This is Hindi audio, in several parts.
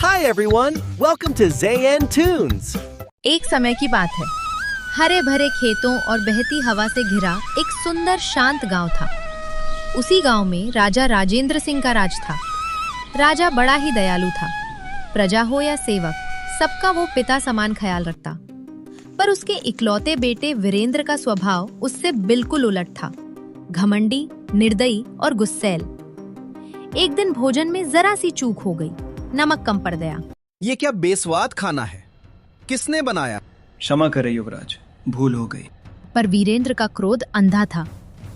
Hi everyone, welcome to Zayan Tunes. एक समय की बात है। हरे भरे खेतों और बहती हवा से घिरा एक सुंदर शांत गांव था। उसी गांव में राजा राजेंद्र सिंह का राज था। राजा बड़ा ही दयालु था। प्रजा हो या सेवक, सबका वो पिता समान ख्याल रखता। पर उसके इकलौते बेटे वीरेंद्र का स्वभाव उससे बिल्कुल उलट था। घमंडी, निर्दयी और गुस्सैल। एक दिन भोजन में जरा सी चूक हो गई, नमक कम पड़ गया। ये क्या बेस्वाद खाना है? किसने बनाया? क्षमा करें युवराज, भूल हो गई। पर वीरेंद्र का क्रोध अंधा था।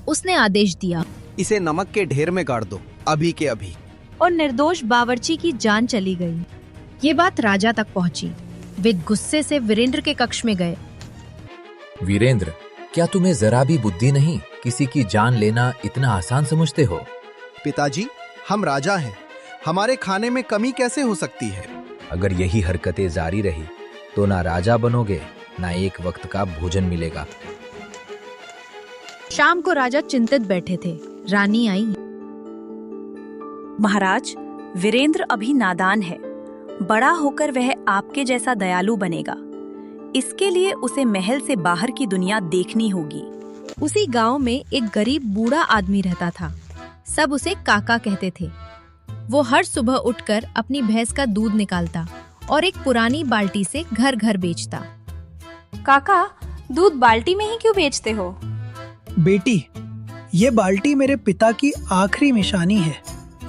उसने आदेश दिया, इसे नमक के ढेर में गाड़ दो, अभी के अभी। और निर्दोष बावर्ची की जान चली गई। ये बात राजा तक पहुंची। वे गुस्से से वीरेंद्र के कक्ष में गए। वीरेंद्र, क्या तुम्हें जरा भी बुद्धि नहीं? किसी की जान लेना इतना आसान समझते हो? पिताजी, हम राजा हैं। हमारे खाने में कमी कैसे हो सकती है? अगर यही हरकतें जारी रही तो ना राजा बनोगे, ना एक वक्त का भोजन मिलेगा। शाम को राजा चिंतित बैठे थे। रानी आई। महाराज, वीरेंद्र अभी नादान है। बड़ा होकर वह आपके जैसा दयालु बनेगा। इसके लिए उसे महल से बाहर की दुनिया देखनी होगी। उसी गांव में एक गरीब बूढ़ा आदमी रहता था। सब उसे काका कहते थे। वो हर सुबह उठकर अपनी भैंस का दूध निकालता और एक पुरानी बाल्टी से घर घर बेचता। काका, दूध बाल्टी में ही क्यों बेचते हो? बेटी, ये बाल्टी मेरे पिता की आखिरी निशानी है।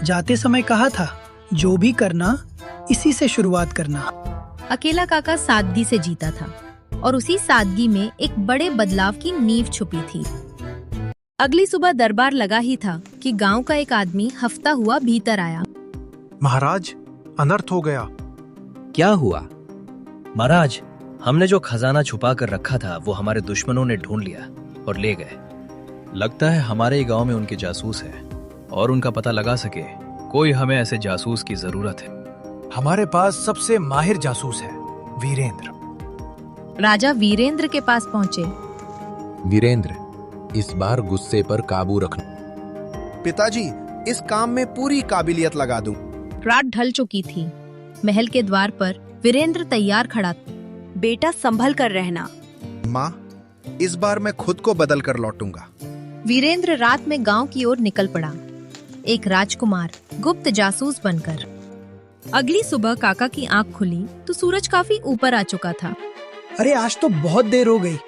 जाते समय कहा था, जो भी करना इसी से शुरुआत करना। अकेला काका सादगी से जीता था और उसी सादगी में एक बड़े बदलाव की नींव छुपी थी। अगली सुबह दरबार लगा ही था कि गांव का एक आदमी हफ्ता हुआ भीतर आया। महाराज, अनर्थ हो गया। क्या हुआ? महाराज, हमने जो खजाना छुपा कर रखा था वो हमारे दुश्मनों ने ढूंढ लिया और ले गए। लगता है हमारे ही गांव में उनके जासूस है और उनका पता लगा सके कोई हमें ऐसे जासूस की जरूरत है। हमारे पास सबसे माहिर जासूस है, वीरेंद्र। राजा वीरेंद्र के पास पहुंचे। वीरेंद्र, इस बार गुस्से पर काबू रखना। पिताजी, इस काम में पूरी काबिलियत लगा दूं। रात ढल चुकी थी। महल के द्वार पर वीरेंद्र तैयार खड़ा था। बेटा, संभल कर रहना। माँ, इस बार मैं खुद को बदल कर लौटूंगा। वीरेंद्र रात में गांव की ओर निकल पड़ा, एक राजकुमार, गुप्त जासूस बनकर। अगली सुबह काका की आंख खुली तो सूरज काफी ऊपर आ चुका था। अरे, आज तो बहुत देर हो गई।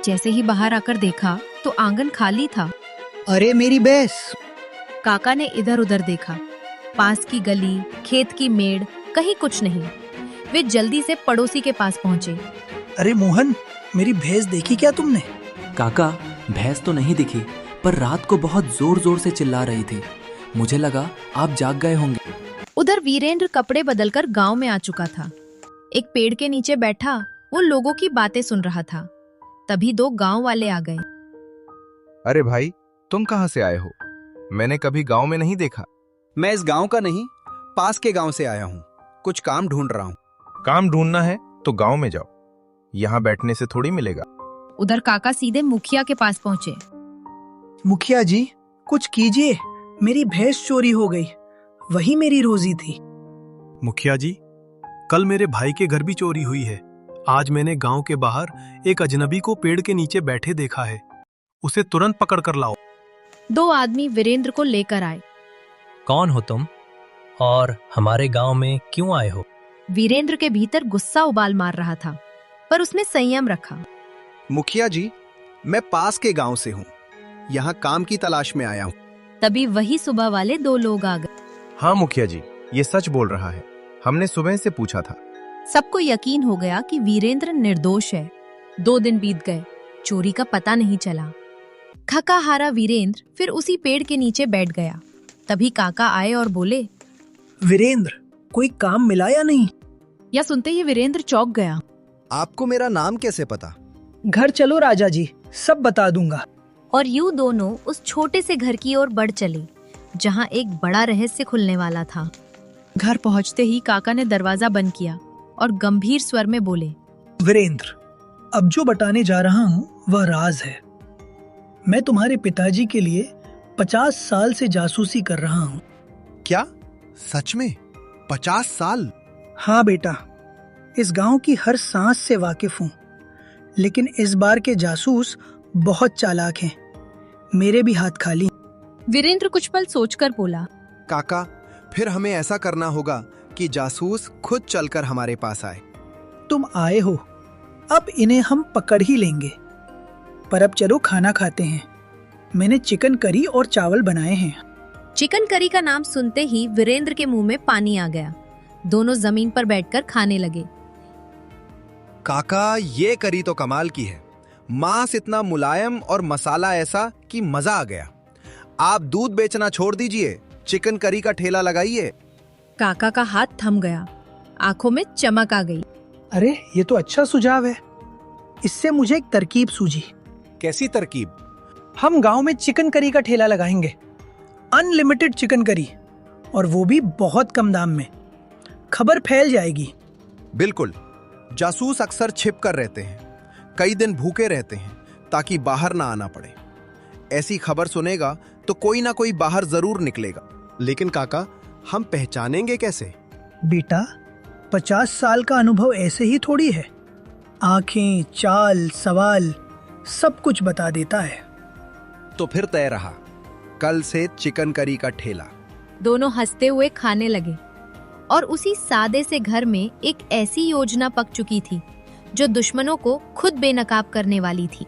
जैसे ही बाहर आकर देखा तो आंगन खाली था। अरे मेरी भैंस! काका ने इधर उधर देखा। पास की गली, खेत की मेड़, कहीं कुछ नहीं। वे जल्दी से पड़ोसी के पास पहुंचे। अरे मोहन, मेरी भैंस देखी क्या तुमने? काका, भैंस तो नहीं दिखी, पर रात को बहुत जोर जोर से चिल्ला रही थी। मुझे लगा आप जाग गए होंगे। उधर वीरेंद्र कपड़े बदलकर गांव में आ चुका था। एक पेड़ के नीचे बैठा वो लोगों की बातें सुन रहा था। तभी दो गांव वाले आ गए। अरे भाई, तुम कहाँ से आए हो? मैंने कभी गांव में नहीं देखा। मैं इस गांव का नहीं, पास के गांव से आया हूँ। कुछ काम ढूंढ रहा हूँ। काम ढूंढना है तो गांव में जाओ, यहाँ बैठने से थोड़ी मिलेगा। उधर काका सीधे मुखिया के पास पहुँचे। मुखिया जी, कुछ कीजिए, मेरी भैंस चोरी हो गई। वही मेरी रोजी थी। मुखिया जी, कल मेरे भाई के घर भी चोरी हुई है। आज मैंने गांव के बाहर एक अजनबी को पेड़ के नीचे बैठे देखा है। उसे तुरंत पकड़ कर लाओ। दो आदमी वीरेंद्र को लेकर आए। कौन हो तुम और हमारे गांव में क्यों आए हो? वीरेंद्र के भीतर गुस्सा उबाल मार रहा था, पर उसने संयम रखा। मुखिया जी, मैं पास के गांव से हूँ। यहाँ काम की तलाश में आया हूँ। तभी वही सुबह वाले दो लोग आ गए। हाँ मुखिया जी, ये सच बोल रहा है। हमने सुबह से पूछा था। सबको यकीन हो गया कि वीरेंद्र निर्दोष है। 2 दिन बीत गए, चोरी का पता नहीं चला। थका हारा वीरेंद्र फिर उसी पेड़ के नीचे बैठ गया। तभी काका आए और बोले, वीरेंद्र, कोई काम मिला या नहीं? या सुनते ही वीरेंद्र चौंक गया। आपको मेरा नाम कैसे पता? घर चलो राजा जी, सब बता दूंगा। और यूं दोनों उस छोटे से घर की ओर बढ़ चले, जहां एक बड़ा रहस्य खुलने वाला था। घर पहुंचते ही काका ने दरवाजा बंद किया और गंभीर स्वर में बोले, वीरेंद्र, अब जो बताने जा रहा हूँ वह राज है। मैं तुम्हारे पिताजी के लिए 50 साल से जासूसी कर रहा हूँ। क्या? सच में? 50 साल? हाँ बेटा, इस गांव की हर सांस से वाकिफ हूँ, लेकिन इस बार के जासूस बहुत चालाक हैं। मेरे भी हाथ खाली। वीरेंद्र कुछ पल सोचकर बोला, काका, फिर हमें ऐसा करना होगा कि जासूस खुद चलकर हमारे पास आए। तुम आए हो, अब इन्हें हम पकड़ ही लेंगे। पर अब चलो खाना खाते हैं। मैंने चिकन करी और चावल बनाए हैं। चिकन करी का नाम सुनते ही वीरेंद्र के मुंह में पानी आ गया। दोनों जमीन पर बैठकर खाने लगे। काका, ये करी तो कमाल की है। मांस इतना मुलायम और मसाला ऐसा कि मजा आ गया। आप दूध बेचना छोड़ दीजिए, चिकन करी का ठेला लगाइए। काका का हाथ थम गया, आंखों में चमक आ गई। अरे ये तो अच्छा सुझाव है। इससे मुझे एक तरकीब सूझी। कैसी तरकीब? हम गांव में चिकन करी का ठेला लगाएंगे। अनलिमिटेड चिकन करी, और वो भी बहुत कम दाम में। खबर फैल जाएगी। बिल्कुल। जासूस अक्सर छिप कर रहते हैं, कई दिन भूखे रहते हैं ताकि बाहर ना आना पड़े। ऐसी खबर सुनेगा तो कोई ना कोई बाहर जरूर निकलेगा। लेकिन काका, हम पहचानेंगे कैसे? बेटा, 50 साल का अनुभव ऐसे ही थोड़ी है। आंखें, चाल, सवाल सब कुछ बता देता है। तो फिर तय रहा, कल से चिकन करी का ठेला। दोनों हंसते हुए खाने लगे और उसी सादे से घर में एक ऐसी योजना पक चुकी थी जो दुश्मनों को खुद बेनकाब करने वाली थी।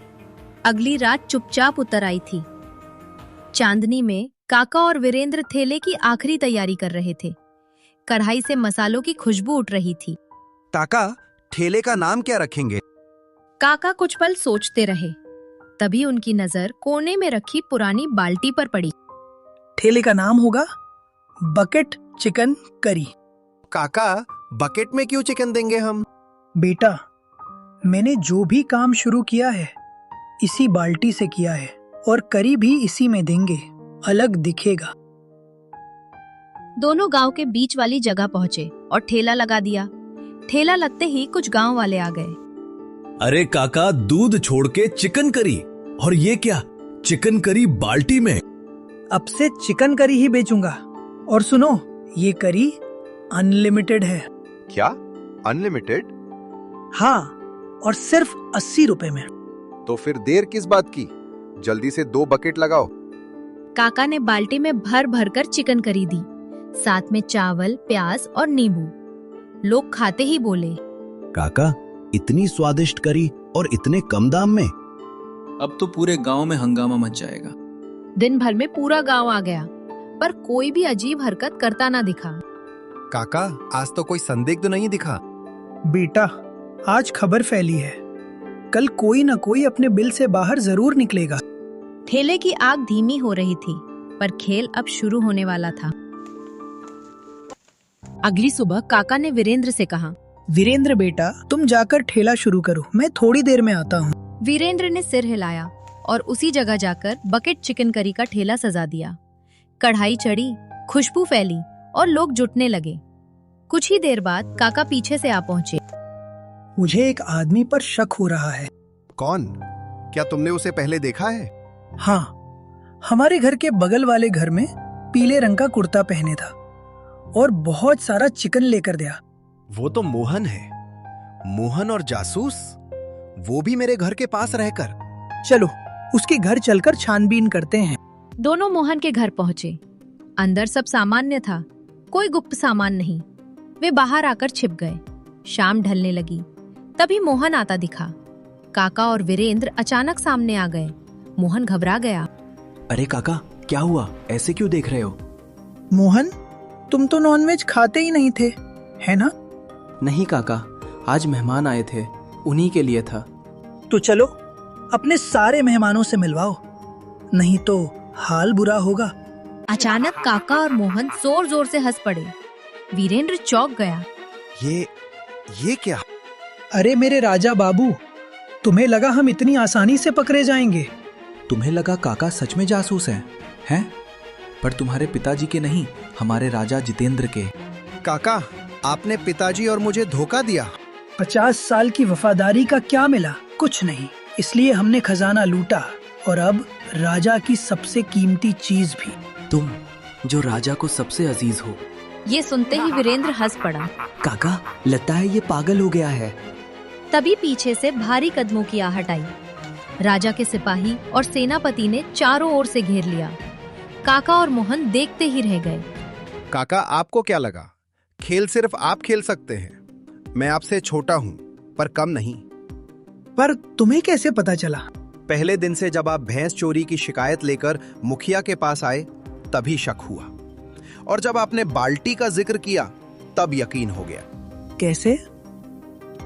अगली रात चुपचाप उतर आई थी। चांदनी में काका और वीरेंद्र ठेले की आखिरी तैयारी कर रहे थे। कढ़ाई से मसालों की खुशबू उठ रही थी। काका, ठेले का नाम क्या रखेंगे? काका कुछ पल सोचते रहे। तभी उनकी नजर कोने में रखी पुरानी बाल्टी पर पड़ी। ठेले का नाम होगा बकेट चिकन करी। काका, बकेट में क्यों चिकन देंगे हम? बेटा, मैंने जो भी काम शुरू किया है इसी बाल्टी से किया है, और करी भी इसी में देंगे। अलग दिखेगा। दोनों गांव के बीच वाली जगह पहुंचे और ठेला लगा दिया। ठेला लगते ही कुछ गांव वाले आ गए। अरे काका, दूध छोड़ के चिकन करी, और ये क्या, चिकन करी बाल्टी में? अब से चिकन करी ही बेचूंगा। और सुनो, ये करी अनलिमिटेड है। क्या अनलिमिटेड? हाँ, और सिर्फ 80 रुपए में। तो फिर देर किस बात की, जल्दी से 2 बकेट लगाओ। काका ने बाल्टी में भर भर कर चिकन करी दी, साथ में चावल, प्याज और नींबू। लोग खाते ही बोले, काका, इतनी स्वादिष्ट करी और इतने कम दाम में? अब तो पूरे गांव में हंगामा मच जाएगा। दिन भर में पूरा गांव आ गया, पर कोई भी अजीब हरकत करता ना दिखा। काका, आज तो कोई संदिग्ध नहीं दिखा। बेटा, आज खबर फैली है। कल कोई ना कोई अपने बिल से बाहर जरूर निकलेगा। ठेले की आग धीमी हो रही थी, पर खेल अब शुरू होने वाला था। अगली सुबह काका ने वीरेंद्र से कहा, वीरेंद्र बेटा, तुम जाकर ठेला शुरू करो, मैं थोड़ी देर में आता हूँ। वीरेंद्र ने सिर हिलाया और उसी जगह जाकर बकेट चिकन करी का ठेला सजा दिया। कढ़ाई चढ़ी, खुशबू फैली और लोग जुटने लगे। कुछ ही देर बाद काका पीछे से आ पहुंचे। मुझे एक आदमी पर शक हो रहा है। कौन? क्या तुमने उसे पहले देखा है? हाँ, हमारे घर के बगल वाले घर में पीले रंग का कुर्ता पहने था और बहुत सारा चिकन लेकर दिया। वो तो मोहन है। मोहन और जासूस, वो भी मेरे घर के पास रहकर। चलो, उसके घर चलकर छानबीन करते हैं। दोनों मोहन के घर पहुंचे। अंदर सब सामान्य था, कोई गुप्त सामान नहीं। वे बाहर आकर छिप गए। शाम ढलने लगी, तभी मोहन आता दिखा। काका और वीरेंद्र अचानक सामने आ गए। मोहन घबरा गया। अरे काका, क्या हुआ? ऐसे क्यों देख रहे हो? मोहन, तुम तो नॉनवेज खाते ही नहीं थे, है ना? नहीं काका, आज मेहमान आए थे, उन्हीं के लिए था। तो चलो, अपने सारे मेहमानों से मिलवाओ, नहीं तो हाल बुरा होगा। अचानक काका और मोहन जोर जोर से हंस पड़े। वीरेंद्र चौंक गया। ये क्या? अरे मेरे राजा बाबू, तुम्हें लगा हम इतनी आसानी से पकड़े जाएंगे? तुम्हें लगा काका सच में जासूस हैं? पर तुम्हारे पिताजी के नहीं, हमारे राजा जितेंद्र के। काका, आपने पिताजी और मुझे धोखा दिया। 50 साल की वफादारी का क्या मिला? कुछ नहीं। इसलिए हमने खजाना लूटा, और अब राजा की सबसे कीमती चीज भी। तुम जो राजा को सबसे अजीज हो, ये सुनते ही वीरेंद्र हंस पड़ा। काका, लगता है ये पागल हो गया है। तभी पीछे से भारी कदमों की आहट आई। राजा के सिपाही और सेनापति ने चारों ओर से घेर लिया। काका और मोहन देखते ही रह गए। काका, आपको क्या लगा खेल सिर्फ आप खेल सकते हैं? मैं आपसे छोटा हूं पर कम नहीं। पर तुम्हें कैसे पता चला? पहले दिन से जब आप भैंस चोरी की शिकायत लेकर मुखिया के पास आए तभी शक हुआ, और जब आपने बाल्टी का जिक्र किया तब यकीन हो गया। कैसे?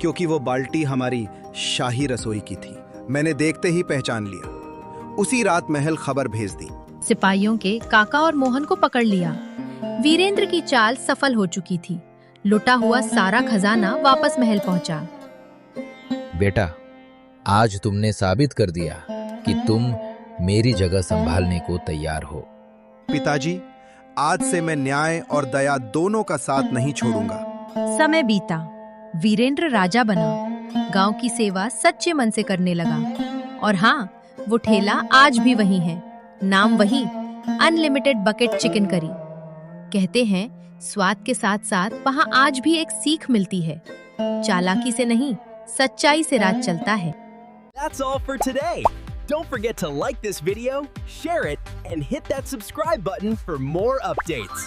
क्योंकि वो बाल्टी हमारी शाही रसोई की थी। मैंने देखते ही पहचान लिया। उसी रात महल खबर भेज दी। सिपाहियों के काका और मोहन को पकड़ लिया। वीरेंद्र की चाल सफल हो चुकी थी। लुटा हुआ सारा खजाना वापस महल पहुंचा। बेटा, आज तुमने साबित कर दिया कि तुम मेरी जगह संभालने को तैयार हो। पिताजी, आज से मैं न्याय और दया दोनों का साथ नहीं छोड़ूंगा। समय बीता। वीरेंद्र राजा बना। गांव की सेवा सच्चे मन से करने लगा। और हाँ, वो ठेला आज भी वही है। नाम वही, अनलिमिटेड बकेट चिकन करी। कहते हैं स्वाद के साथ साथ वहाँ आज भी एक सीख मिलती है। चालाकी से नहीं, सच्चाई से राज चलता है। That's all for today. Don't forget to like this video, share it, and hit that subscribe button for more updates.